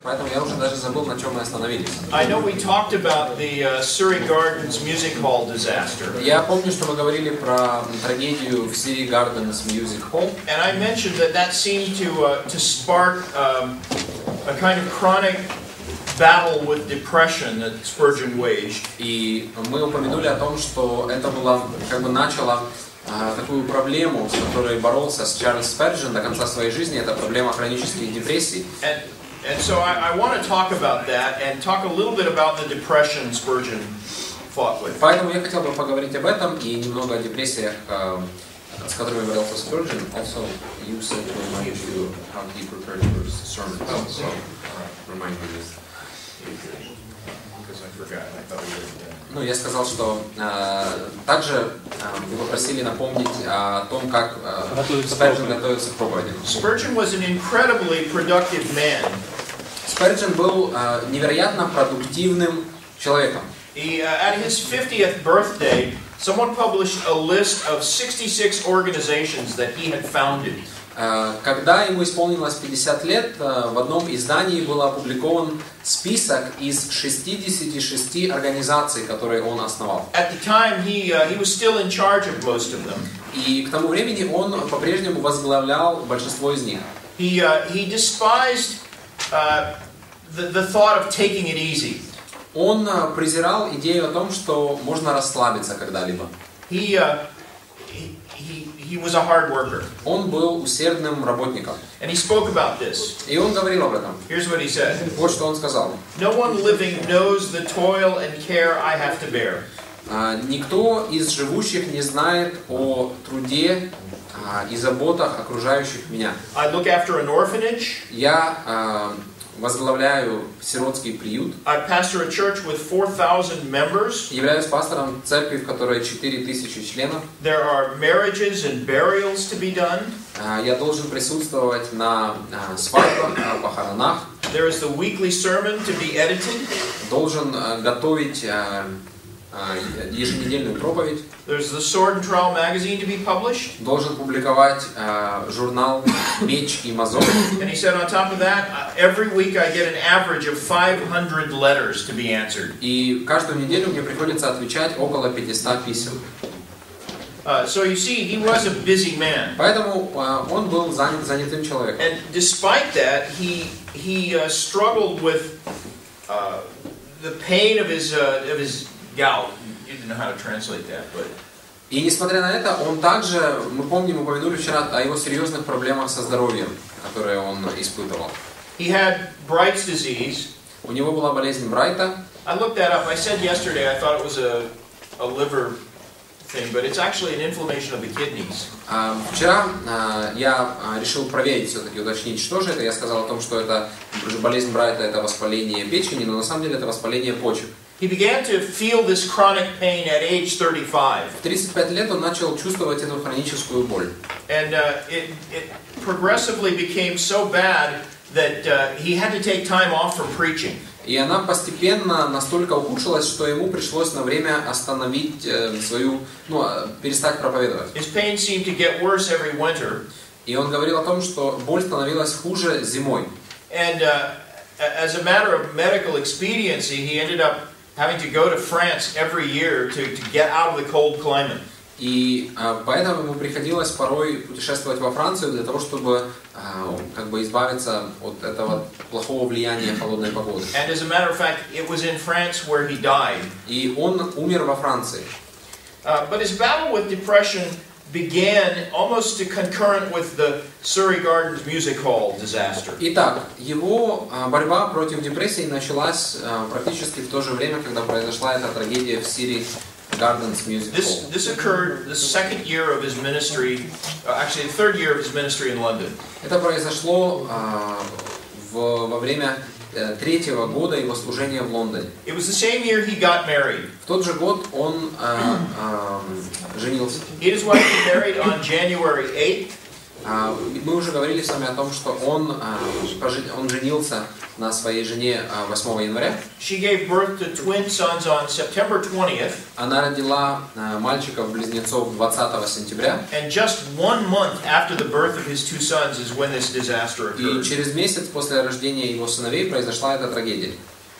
Поэтому я уже даже забыл, на чем мы остановились. I know we talked about the Surrey Gardens Music Hall disaster. Я помню, что мы говорили про трагедию в Surrey Gardens Music Hall. And I mentioned that seemed to spark a kind of chronic battle with depression that Sperdzien waged. И мы упомянули о том, что это было, как бы начало такую проблему, с которой боролся с Чарльз Сперджен до конца своей жизни. Это проблема хронической депрессии. And so I want to talk about that and talk a little bit about the depression Sperdzien fought with. Поэтому я хотел бы поговорить об этом и немного о депрессиях, с которыми боролся Сперджен. Also, you said to remind you how he prepared your sermon. So, remind me this. Because I forgot. I thought we did that. Ну, я сказал, что также вы попросили напомнить о том, как Сперджен готовится к проповедям. Sperdzien was an incredibly productive man. Сперджен был невероятно продуктивным человеком. At his 50th birthday, someone published a list of 66 organizations that he had founded. Когда ему исполнилось 50 лет, в одном издании был опубликован список из 66 организаций, которые он основал. At the time, he was still in charge of most of them. И к тому времени он по-прежнему возглавлял большинство из них. He despised the thought of taking it easy. Он презирал идею о том, что можно расслабиться когда-либо. He was a hard worker. Он был усердным работником. And he spoke about this. И он говорил об этом. Here's what he said. Вот что он сказал. No one living knows the toil and care I have to bear. Никто из живущих не знает о труде и заботах окружающих меня. I look after an orphanage. Я возглавляю сиротский приют. I pastor a church with 4,000 members. Являюсь пастором церкви, в которой 4000 членов. There are marriages and burials to be done. Я должен присутствовать на свадьбах, на похоронах. There is the weekly sermon to be edited. Должен готовить еженедельную проповедь. There's the Sword and Trowel magazine to be published. Должен публиковать журнал «Меч и мозоль». And he said on top of that, every week I get an average of 500 letters to be answered. И каждую неделю мне приходится отвечать около 500 писем. So you see, he was a busy man. Поэтому он был занятым человеком. And despite that, he struggled with the pain of his gout. You didn't know how to translate that, but. И несмотря на это, он также, мы помним, упомянули вчера о его серьезных проблемах со здоровьем, которые он испытывал. He had Bright's disease. У него была болезнь Брайта. I looked that up. I said yesterday I thought it was a liver thing, but it's actually an inflammation of the kidneys. Вчера я решил проверить, все-таки уточнить, что же это. Я сказал о том, что это болезнь Брайта, это воспаление печени, но на самом деле это воспаление почек. He began to feel this chronic pain at age 35. В 35 лет он начал чувствовать эту хроническую боль. And it progressively became so bad that he had to take time off from preaching. И она постепенно настолько ухудшилась, что ему пришлось на время остановить перестать проповедовать. His pain seemed to get worse every winter. И он говорил о том, что боль становилась хуже зимой. And as a matter of medical expediency, he ended up having to go to France every year to get out of the cold climate. И поэтому ему приходилось порой путешествовать во Францию для того, чтобы избавиться от этого плохого влияния холодной погоды. And as a matter of fact, it was in France where he died. И он умер во Франции. But his battle with depression began almost concurrent with the Surrey Gardens Music Hall disaster. Итак, его борьба против депрессии началась практически в то же время, когда произошла эта трагедия в Surrey Gardens Music Hall. This occurred the second year of his ministry, actually the third year of his ministry in London. Это произошло во время третьего года его служения в Лондоне. It was the same year he got married. В тот же год он женился. He and his wife were married on January 8th. Мы уже говорили с вами о том, что он женился на своей жене 8 января. She gave birth to twin sons on September 20th. Она родила мальчиков-близнецов 20 сентября. And just 1 month after the birth of his two sons is when this disaster occurred. И через месяц после рождения его сыновей произошла эта трагедия.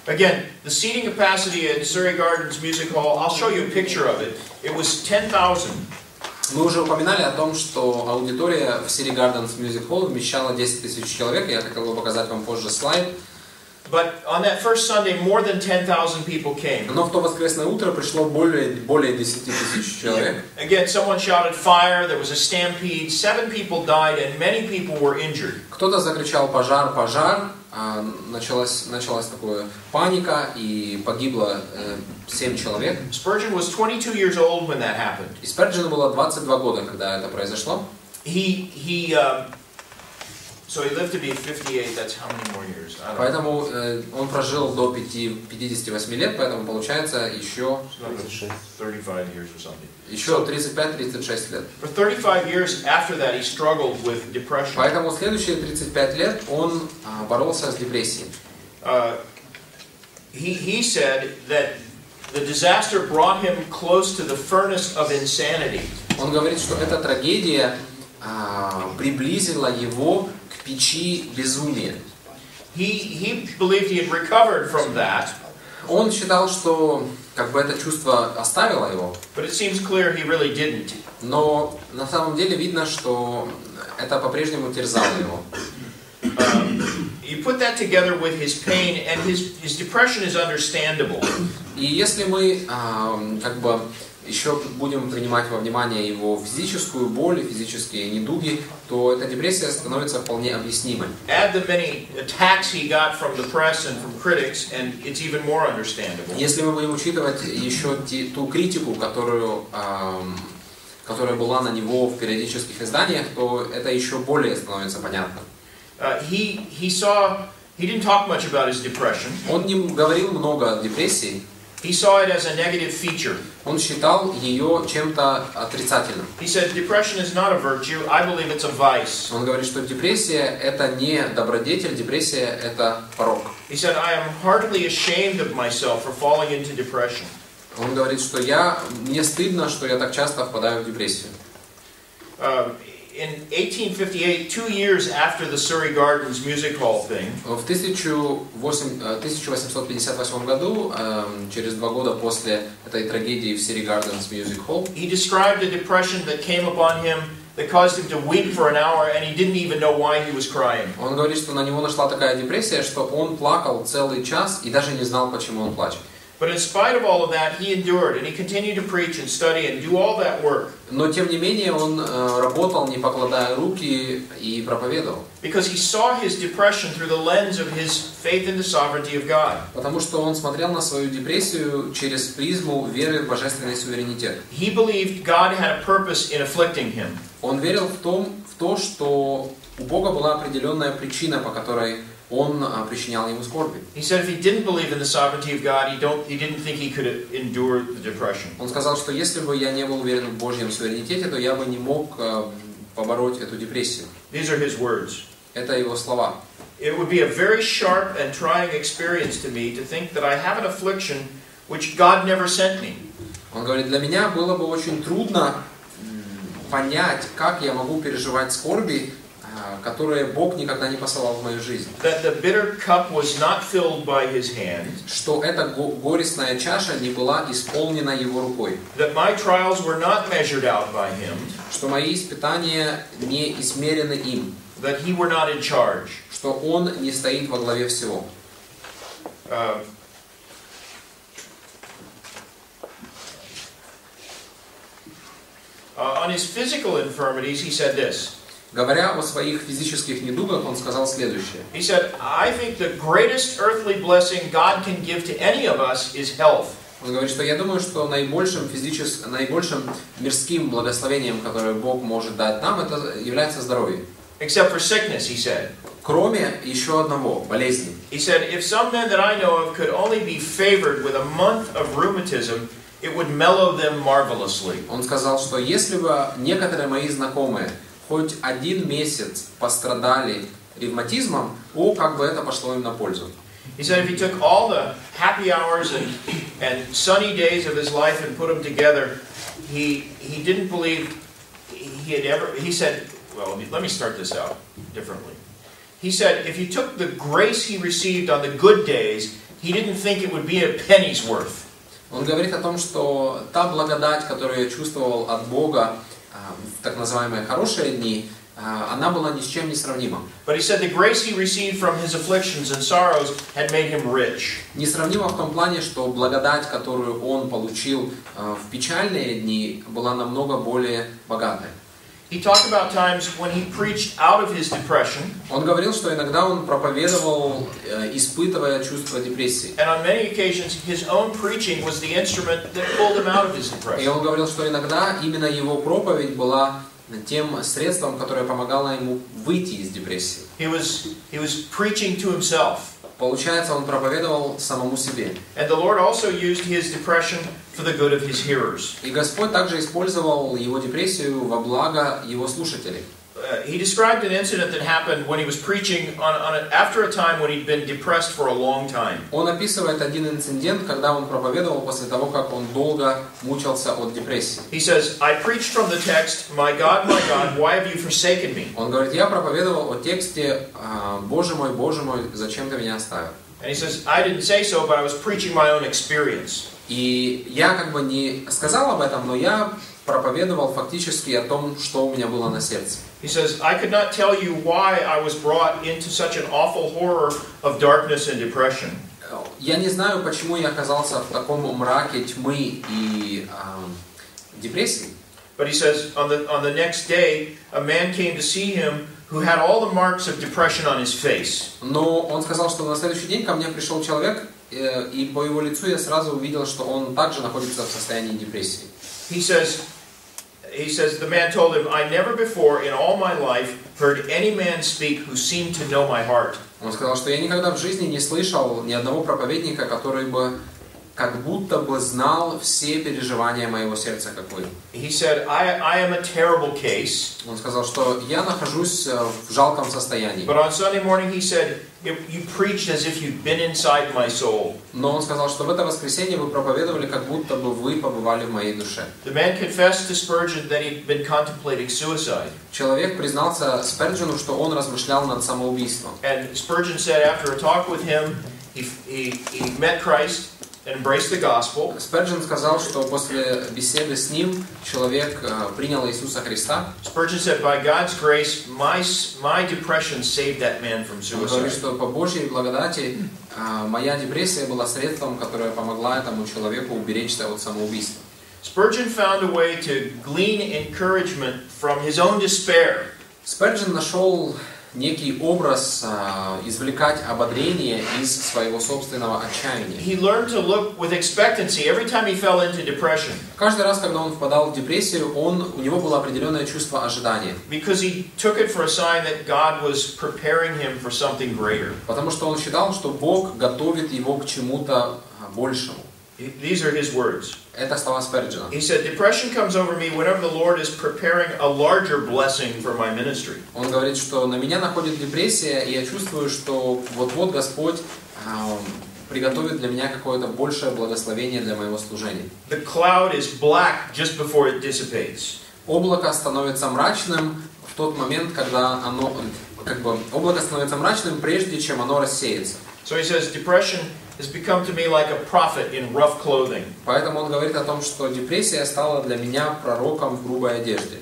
Again, the seating capacity at Surrey Gardens Music Hall, I'll show you a picture of it. It was 10,000. Мы уже упоминали о том, что аудитория в Surrey Gardens Music Hall вмещала 10 тысяч человек. Я хотел бы показать вам позже слайд. But on that first Sunday, more than 10,000 people came. Но в то воскресное утро пришло более 10 тысяч человек. Again, someone shouted fire, there was a stampede, 7 people died and many people were injured. Кто-то закричал пожар, пожар, началась такая паника и погибло 7 человек. Spurgeon was 22 years old when that happened. И Сперджену было 22 года, когда это произошло. So he lived to be 58, that's how many more years? I don't know. Поэтому он прожил до 58 лет, поэтому получается еще 35 years or something. Еще 35-36 лет. For 35 years after that, he struggled with depression. Поэтому следующие 35 лет он боролся с депрессией. He said that the disaster brought him close to the furnace of insanity. Он говорит, что эта трагедия приблизила его к печи безумия. He believed he had recovered from that. Он считал, что это чувство оставило его. But it seems clear he really didn't. Но на самом деле видно, что это по-прежнему терзало его. You put that together with his pain, and his depression is understandable. И если мы еще будем принимать во внимание его физическую боль и физические недуги, то эта депрессия становится вполне объяснимой. Add the many attacks he got from the press and from critics, and it's even more understandable. Если мы будем учитывать еще ту критику, которая была на него в периодических изданиях, то это еще более становится понятно. He didn't talk much about his depression. Он не говорил много о депрессии. He saw it as a negative feature. Он считал ее чем-то отрицательным. He said, depression is not a virtue. I believe it's a vice. Он говорит, что депрессия это не добродетель, депрессия это порок. He said, I am heartily ashamed of myself for falling into depression. Он говорит, что мне стыдно, что я так часто впадаю в депрессию. In 1858, 2 years after the Surrey Gardens Music Hall thing, в 1858 году, через 2 года после этой трагедии в Surrey Gardens Music Hall, he described a depression that came upon him that caused him to weep for an hour, and he didn't even know why he was crying. Он говорит, что на него нашла такая депрессия, что он плакал целый час и даже не знал, почему он плачет. But in spite of all of that, he endured, and he continued to preach and study and do all that work. Но тем не менее он работал, не покладая руки, и проповедовал. Because he saw his depression through the lens of his faith in the sovereignty of God. Потому что он смотрел на свою депрессию через призму веры в божественный суверенитет. He believed God had a purpose in afflicting him. Он верил в то, что у Бога была определенная причина, по которой он причинял ему скорби. He said if he didn't believe in the sovereignty of God, he didn't think he could endure the depression. Он сказал, что если бы я не был уверен в Божьем суверенитете, то я бы не мог побороть эту депрессию. These are his words. Это его слова. It would be a very sharp and trying experience to me to think that I have an affliction which God never sent me. Он говорит, для меня было бы очень трудно понять, как я могу переживать скорби, которые Бог никогда не посылал в мою жизнь. That the bitter cup was not filled by his hand. Что эта горестная чаша не была исполнена его рукой. That my trials were not measured out by him. Что мои испытания не измерены им. That he were not in charge. Что он не стоит во главе всего. On his physical infirmities, he said this. Говоря о своих физических недугах, он сказал следующее. He said, I think the greatest earthly blessing God can give to any of us is health. Он говорит, что я думаю, что наибольшим мирским благословением, которое Бог может дать нам, это является здоровье. Except for sickness, he said. Кроме еще одного, болезни. He said, if some men that I know of could only be favored with a month of rheumatism, it would mellow them marvelously. Он сказал, что если бы некоторые мои знакомые хоть 1 месяц пострадали ревматизмом, как бы это пошло им на пользу. He said if he took all the happy hours and sunny days of his life and put them together, he didn't believe he had ever, he said, well, let me start this out differently. He said if you took the grace he received on the good days, he didn't think it would be a penny's worth. Он говорит о том, что та благодать, которую я чувствовал от Бога в так называемые хорошие дни, она была ни с чем не сравнима. But he said the grace he received from his afflictions and sorrows had made him rich. Несравнима в том плане, что благодать, которую он получил в печальные дни, была намного более богатой. He talked about times when he preached out of his depression. Он говорил, что иногда он проповедовал, испытывая чувство депрессии. And on many occasions his own preaching was the instrument that pulled him out of his depression. И он говорил, что иногда именно его проповедь была тем средством, которое помогало ему выйти из депрессии. He was preaching to himself. Получается, он проповедовал самому себе. And the Lord also used his depression for the good of his hearers. И Господь также использовал его депрессию во благо его слушателей. He described an incident that happened when he was preaching after a time when he'd been depressed for a long time. Он описывает один инцидент, когда он проповедовал после того, как он долго мучился от депрессии. He says, I preached from the text, my God, why have you forsaken me? Он говорит, я проповедовал о тексте, Боже мой, зачем ты меня оставил? And he says, I didn't say so, but I was preaching my own experience. И я как бы не сказал об этом, но я проповедовал фактически о том, что у меня было на сердце. He says, I could not tell you why I was brought into such an awful horror of darkness and depression. Я не знаю, почему я оказался в таком мраке тьмы и депрессии. But he says, on the next day, a man came to see him who had all the marks of depression on his face. Но он сказал, что на следующий день ко мне пришел человек, и по его лицу я сразу увидел, что он также находится в состоянии депрессии. He says, the man told him, I never before in all my life heard any man speak who seemed to know my heart. Он сказал, что я никогда в жизни не слышал ни одного проповедника, который бы как будто бы знал все переживания моего сердца, как вы. He said, I am a terrible case. Он сказал, что я нахожусь в жалком состоянии. But on Sunday morning he said, you preached as if you'd been inside my soul. Но он сказал, что в это воскресенье вы проповедовали, как будто бы вы побывали в моей душе. The man confessed to Sperджен that he'd been contemplating suicide. Человек признался Сперджену, что он размышлял над самоубийством. And Sperджен said after a talk with him, he met Christ and embraced the gospel. Сперджен сказал, что после беседы с ним человек принял Иисуса Христа. Sperджен said, by God's grace, my depression saved that man from Он говорит, suicide. что по Божьей благодати моя депрессия была средством, которое помогла этому человеку уберечься от самоубийства. Sperджен found a way to glean encouragement from his own despair. Сперджен нашел некий образ извлекать ободрение из своего собственного отчаяния. He learned to look with expectancy every time he fell into depression. Каждый раз, когда он впадал в депрессию, у него было определенное чувство ожидания. Because he took it for a sign that God was preparing him for something greater. Потому что он считал, что Бог готовит его к чему-то большему. These are his words. Это слова Сперджена. He said, depression comes over me whenever the Lord is preparing a larger blessing for my ministry. Он говорит, что на меня находит депрессия, и я чувствую, что вот-вот Господь приготовит для меня какое-то большее благословение для моего служения. The cloud is black just before it dissipates. Облако становится мрачным в тот момент, когда оно, облако становится мрачным, прежде чем оно рассеется. So he says, depression has become to me like a prophet in rough clothing. Поэтому он говорит о том, что депрессия стала для меня пророком в грубой одежде.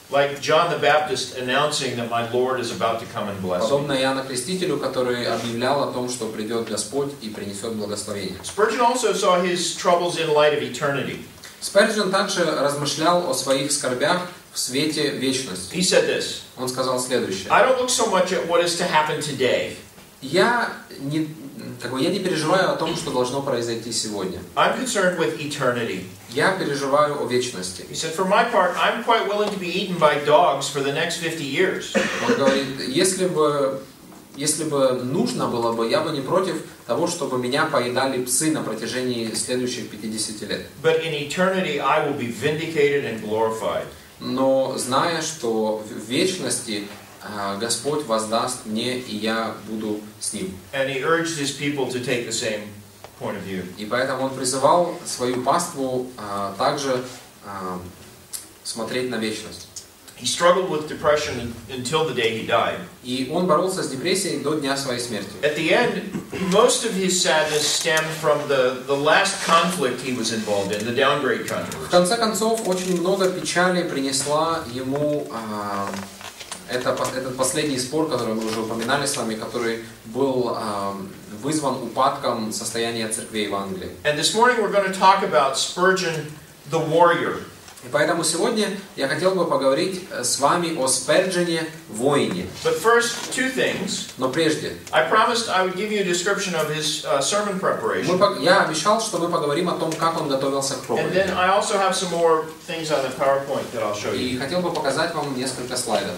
Like John the Baptist announcing that my Lord is about to come and bless me. Подобно Иоанну Крестителю, который объявлял о том, что придет Господь и принесет благословение. Spurgeon also saw his troubles in light of eternity. Сперджен также размышлял о своих скорбях в свете вечности. He said this. Он сказал следующее. I don't look so much at what is to happen today. Я не переживаю о том, что должно произойти сегодня. I'm concerned with eternity. Я переживаю о вечности. He said, for my part, I'm quite willing to be eaten by dogs for the next 50 years. Он говорит, если бы нужно было бы, я бы не против того, чтобы меня поедали псы на протяжении следующих 50 лет. But in eternity, I will be vindicated and glorified. но зная, что в вечности Господь воздаст мне, и я буду с Ним. And he urged his people to take the same point of view. И поэтому он призывал свою паству также смотреть на вечность. He struggled with depression until the day he died. И он боролся с депрессией до дня своей смерти. At the end, most of his sadness stemmed from the last conflict he was involved in, the downgrade В controversy. конце концов, очень много печали принесла ему этот последний спор, который мы уже упоминали с вами, который был вызван упадком состояния церквей в Англии. And this morning we're going to talk about Spurgeon, the warrior. И поэтому сегодня я хотел бы поговорить с вами о Сперджене, воине. But first, two things. Но прежде, I promised I would give you a description of his sermon preparation. я обещал, что мы поговорим о том, как он готовился к And проповеди. then I also have some more things on the PowerPoint that I'll show you. И хотел бы показать вам несколько слайдов.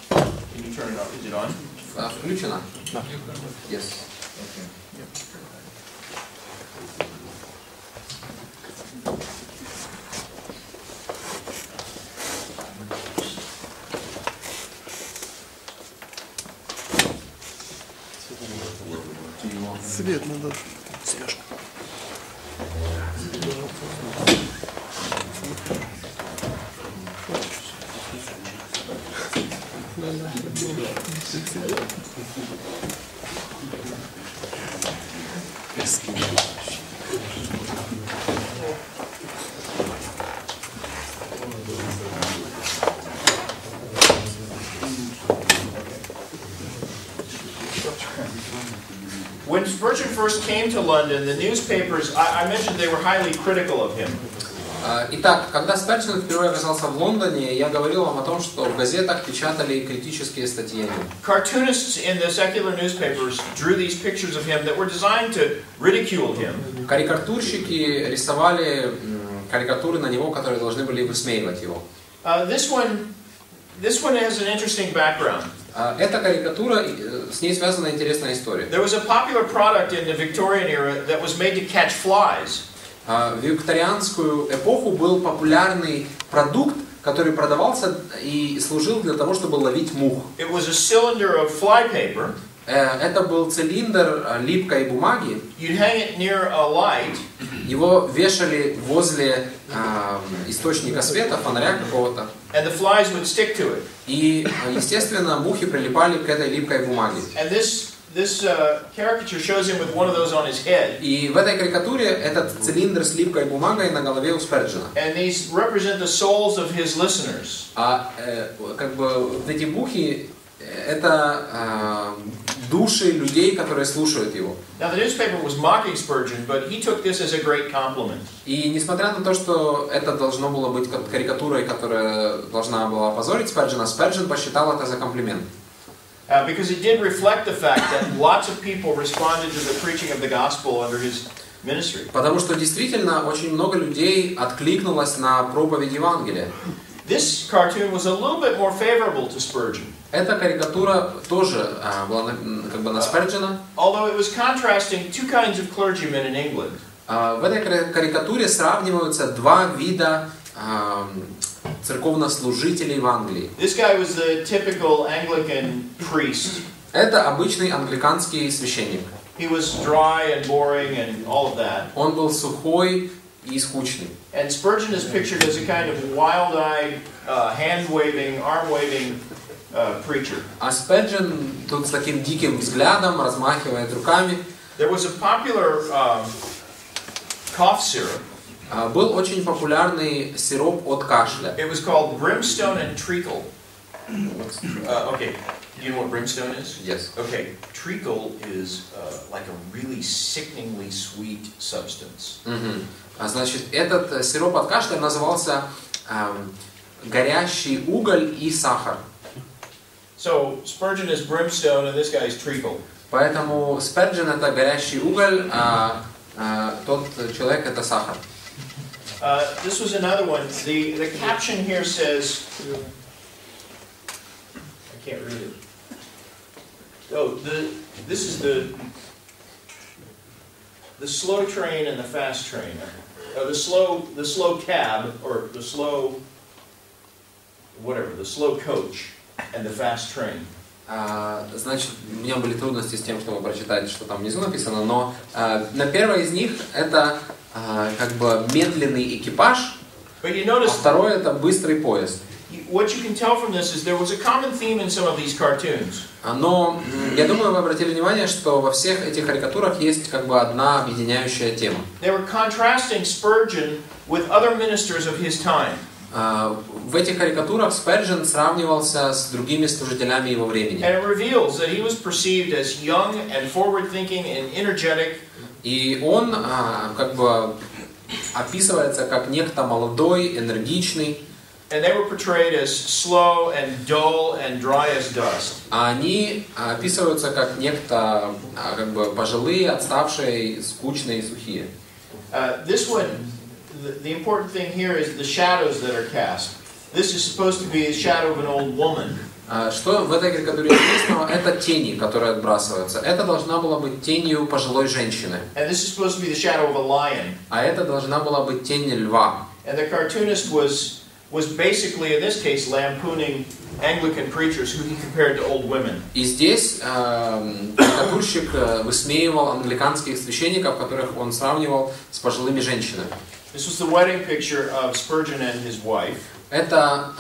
Can you turn it on? Is it on? Включено? Yes. Okay. Свет надо. Сережка. When Spergen first came to London, the newspapers, I mentioned they were highly critical of him. Итак, когда Сперджен впервые оказался в Лондоне, я говорил вам о том, что в газетах печатали критические статьи о нем. Cartoonists in the secular newspapers drew these pictures of him that were designed to ridicule him. Карикатурщики рисовали карикатуры на него, которые должны были высмеивать его. This one has an interesting background. Эта карикатура, с ней связана интересная история. There was a popular product in the Victorian era that was made to catch flies. В викторианскую эпоху был популярный продукт, который продавался и служил для того, чтобы ловить мух. It was a cylinder of fly paper. Это был цилиндр липкой бумаги. You'd hang it near a light. Его вешали возле источника света, фонаря какого-то. And the flies would stick to it. И, естественно, мухи прилипали к этой липкой бумаге. And this caricature shows him with one of those on his head. И в этой карикатуре этот цилиндр с липкой бумагой на голове у Сперджена. And these represent the souls of his listeners. Как бы эти мухи это души людей, которые слушают его. Now the newspaper was mocking Spurgeon, but he took this as a great compliment. И несмотря на то, что это должно было быть карикатурой, которая должна была опозорить Сперджена, Сперджен посчитал это за комплимент. Because it did reflect the fact that lots of people responded to the preaching of the gospel under his ministry. Потому что действительно очень много людей откликнулось на проповедь Евангелия. This cartoon was a little bit more favorable to Spurgeon. Эта карикатура тоже была как бы на Сперджена. Although it was contrasting two kinds of clergymen in England. В этой карикатуре сравниваются два вида церковнослужителей в Англии. This guy was the typical Anglican priest. Это обычный англиканский священник. He was dry and boring and all of that. Он был сухой и скучный. And Spurgeon is pictured as a kind of wild-eyed, hand-waving, arm-waving preacher. А Сперджен тут с таким диким взглядом, размахивает руками. There was a popular cough syrup. Был очень популярный сироп от кашля. It was called brimstone and treacle. Okay, do you know what brimstone is? Yes. Okay, treacle is like a really sickeningly sweet substance. Значит, этот сироп от кашля назывался горящий уголь и сахар. So Spurgeon is brimstone and this guy is treacle. Поэтому Сперджен это горящий уголь, а тот человек это сахар. This was another one. The caption here says, I can't read it. Oh, this is the slow train and the fast train. the slow cab, or the slow, whatever, the slow coach and the fast train. Значит, у меня были трудности с тем, чтобы прочитать, что там внизу написано, но на первой из них это как бы медленный экипаж, а второй это быстрый поезд. What you can tell from this is there was a common theme in some of these cartoons. Но я думаю, вы обратили внимание, что во всех этих карикатурах есть как бы одна объединяющая тема. They were contrasting Spurgeon with other ministers of his time. В этих карикатурах Сперджен сравнивался с другими служителями его времени. And it reveals that he was perceived as young and forward-thinking and energetic. И он как бы описывается как некто молодой, энергичный. And they were portrayed as slow and dull and dry as dust. А они описываются как некто как бы пожилые, отставшие, скучные и сухие. This one, the important thing here is the shadows that are cast. This is supposed to be a shadow of an old woman. Что в этой карикатуре интересного? Это тени, которые отбрасываются. Это должна была быть тенью пожилой женщины. And this is supposed to be the shadow of a lion. А это должна была быть тень льва. And the cartoonist was basically, in this case, lampooning Anglican preachers who he compared to old women. И здесь карикатурщик высмеивал англиканских священников, которых он сравнивал с пожилыми женщинами. This was the wedding picture of Spurgeon and his wife. Это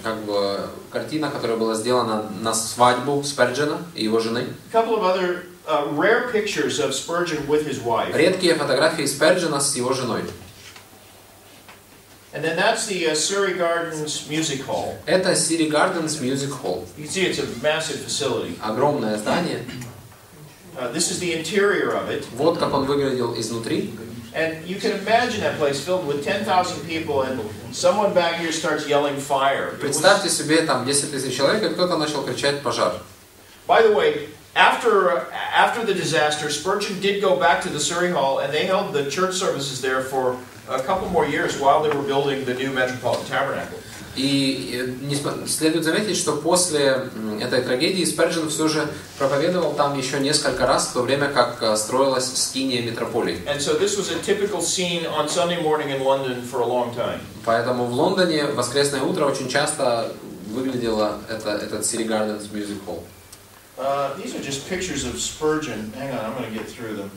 как бы картина, которая была сделана на свадьбу Сперджена и его жены. A couple of other rare pictures of Spurgeon with his wife. Редкие фотографии Сперджена с его женой. And then that's the Surrey Gardens Music Hall. Это Surrey Gardens Music Hall. You can see it's a massive facility. Огромное здание. This is the interior of it. Вот как он выглядел изнутри. And you can imagine that place filled with 10,000 people, and someone back here starts yelling fire. Представьте себе, там 10 тысяч человек, и кто-то начал кричать пожар. By the way, after the disaster, Spurgeon did go back to the Surrey Hall, and they held the church services there for a couple more years while they were building the new Metropolitan Tabernacle. И следует заметить, что после этой трагедии Сперджен все же проповедовал там еще несколько раз, в то время как строилась скиния метрополии. Поэтому в Лондоне в воскресное утро очень часто выглядело этот Surrey Gardens Music Hall. These are just pictures of Spurgeon. Hang on, I'm going to get through them.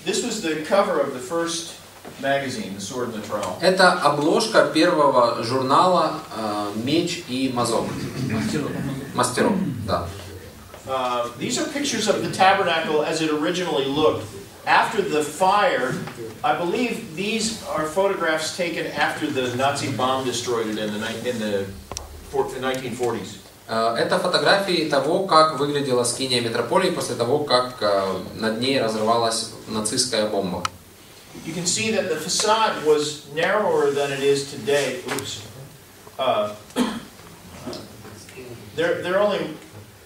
This was the cover of the first magazine, The Sword and the Trowel. Это обложка первого журнала «Меч и мазок». Мастеров, да. These are pictures of the tabernacle as it originally looked. After the fire, I believe these are photographs taken after the Nazi bomb destroyed it in the 1940s. Это фотографии того, как выглядела скиния метрополии после того, как над ней разорвалась нацистская бомба. You can see that the facade was narrower than it is today. Oops. There are only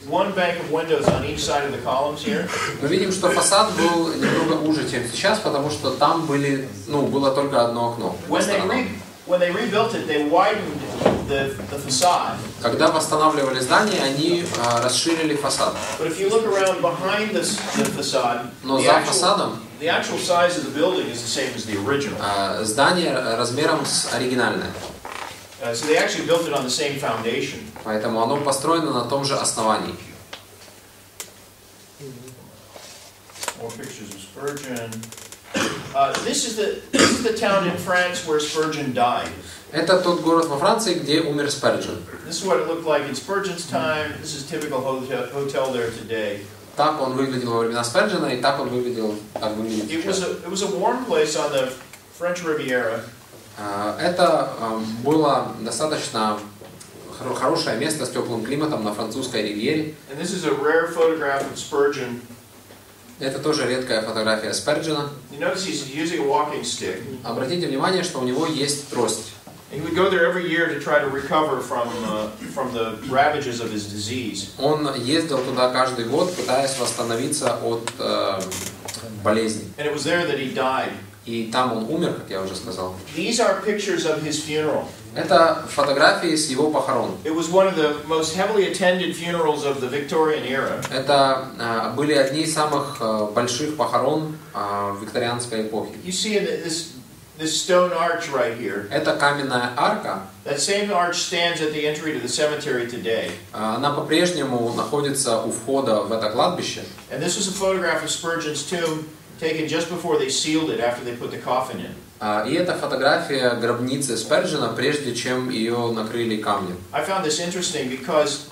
one bank of windows on each side of the columns here. Мы видим, что фасад был немного уже, чем сейчас, потому что там было только одно окно. When they rebuilt it, they widened the facade. Когда восстанавливали здание, они расширили фасад. But if you look around behind the facade, Но за фасадом the actual size of the building is the same as the original. Здание размером с оригинальное. So they actually built it on the same foundation. Поэтому оно построено на том же основании. More pictures of Sperджен. This is the town in France where Spurgeon died. Это тот город во Франции, где умер Сперджен. This is what it looked like in Spurgeon's time. This is typical hotel there today. Так он выглядел во времена Сперджена, и так он выглядел, как выглядит сейчас. It was a warm place on the French Riviera. Это было достаточно хорошее место с теплым климатом на французской ривьере. And this is a rare photograph of Spurgeon. Это тоже редкая фотография Сперджена. You notice he's using a walking stick. Обратите внимание, что у него есть трость. He would go there every year to try to recover from the ravages of his disease. Он ездил туда каждый год, пытаясь восстановиться от болезни. And it was there that he died. И там он умер, как я уже сказал. These are pictures of his funeral. Это фотографии с его похорон. It was one of the most heavily attended funerals of the Victorian era. Это были одни из самых больших похорон викторианской эпохи. You see in this this stone arch right here. Это каменная арка. That same arch stands at the entry to the cemetery today. Она по-прежнему находится у входа в это кладбище. And this was a photograph of Spurgeon's tomb taken just before they sealed it after they put the coffin in. И это фотография гробницы Сперджена, прежде чем ее накрыли камнем. I found this interesting because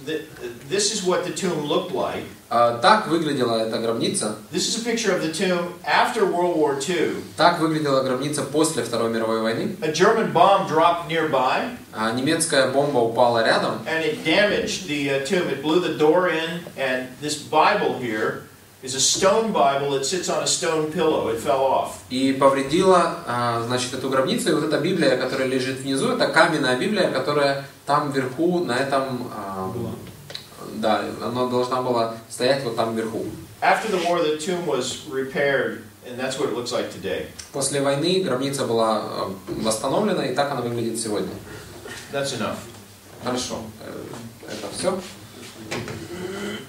this is what the tomb looked like. Так выглядела эта гробница. This is a picture of the tomb after World War II. Так выглядела гробница после Второй мировой войны. A German bomb dropped nearby. Немецкая бомба упала рядом. And it damaged the tomb. It blew the door in, and this Bible here is a stone Bible that sits on a stone pillow. It fell off. И повредила, значит, эту гробницу. И вот эта Библия, которая лежит внизу, это каменная Библия, которая там вверху, на этом, да, она должна была стоять вот там вверху. After the war, the tomb was repaired, and that's what it looks like today. После войны гробница была восстановлена, и так она выглядит сегодня. That's enough. Хорошо. Это все.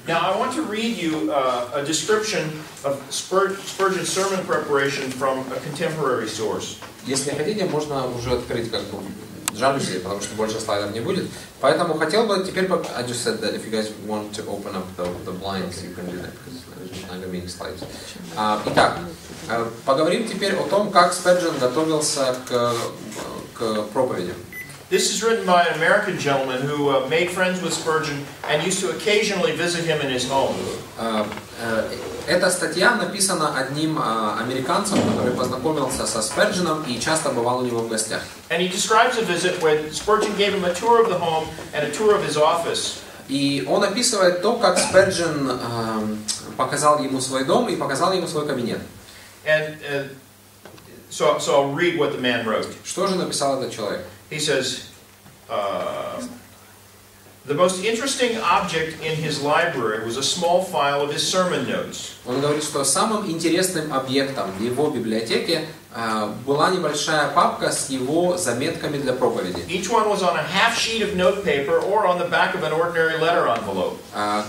Now I want to read you a description of Spurgeon's sermon preparation from a contemporary source. Если хотите, можно уже открыть как бы жалюзи, потому что больше слайдов не будет. Поэтому хотел бы теперь... I just said that if you guys want to open up the blinds, you can do that, because there's not going to be any slides. Итак, поговорим теперь о том, как Сперджен готовился к проповеди. This is written by an American gentleman who made friends with Spurgeon and used to occasionally visit him in his home. Эта статья написана одним американцем, который познакомился со Спердженом и часто бывал у него в гостях. And he describes a visit when Spurgeon gave him a tour of the home and a tour of his office. И он описывает то, как Сперджен показал ему свой дом и показал ему свой кабинет. And so I'll read what the man wrote. Что же написал этот человек? He says, the most interesting object in his library was a small file of his sermon notes. Он говорит, что самым интересным объектом в его библиотеке была небольшая папка с его заметками для проповеди. Each one was on a half sheet of note paper or on the back of an ordinary letter envelope.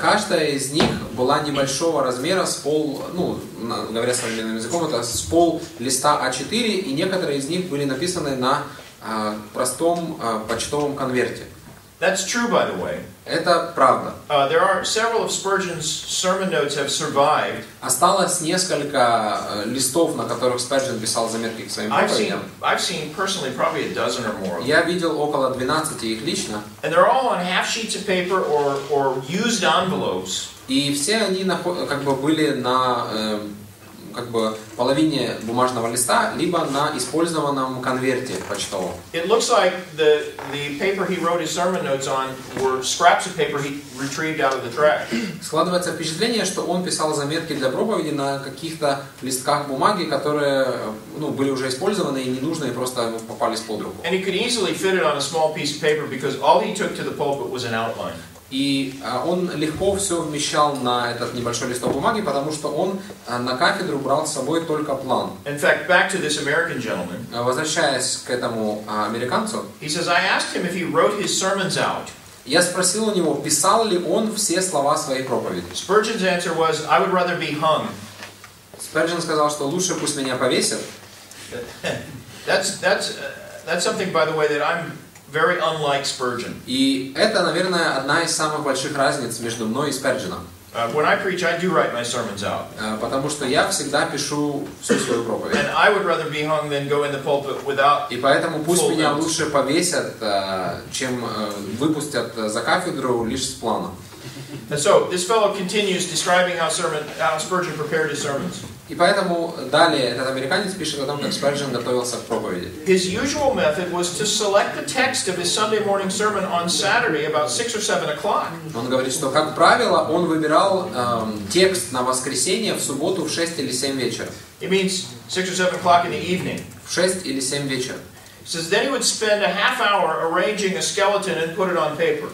Каждая из них была небольшого размера, говоря современным языком, это с пол листа А4, и некоторые из них были написаны на простом почтовом конверте. That's true, by the way. Это правда. There are several of Spurgeon's sermon notes have survived. Осталось несколько листов, на которых Сперджен писал заметки к своим проповедям. I've seen personally probably a dozen or more. Я видел около 12 их лично. And they're all on half sheets of paper or used envelopes. И все они как бы были на половине бумажного листа, либо на использованном конверте почтовом. It looks like the paper he wrote his sermon notes on were scraps of paper he retrieved out of the trash. Складывается впечатление, что он писал заметки для проповеди на каких-то листках бумаги, которые были уже использованы и ненужные, просто попались под руку. And he could easily fit it on a small piece of paper because all he took to the pulpit was an outline. И он легко все вмещал на этот небольшой листок бумаги, потому что он на кафедру брал с собой только план. In fact, back to this American gentleman. Возвращаясь к этому американцу, he says, I asked him if he wrote his sermons out. Я спросил у него, писал ли он все слова своей проповеди. Spurgeon's answer was, I would rather be hung. Сперджен сказал, что лучше пусть меня повесят. That's something, by the way, that I'm very unlike Spurgeon. И это, наверное, одна из самых больших разниц между мной и Спердженом. When I preach, I do write my sermons out. Потому что я всегда пишу всю свою проповедь. And I would rather be hung than go in the pulpit without. И поэтому пусть меня лучше повесят, чем выпустят за кафедру лишь с планом. And so this fellow continues describing how Spurgeon prepared his sermons. И поэтому далее этот американец пишет о том, как Сперджен готовился к проповеди. His usual method was to select the text of his Sunday morning sermon on Saturday about 6 or 7 o'clock. Он говорит, что, как правило, он выбирал текст на воскресенье в субботу в 6 или 7 вечера. It means 6 or 7 o'clock in the evening. В 6 или 7 вечера. He says then he would spend a half hour arranging a skeleton and put it on paper.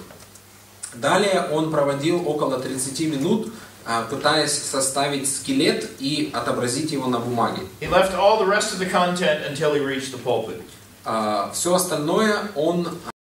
Далее он проводил около 30 минут, пытаясь составить скелет и отобразить его на бумаге. He left all the rest of the content until he reached the pulpit. Все остальное он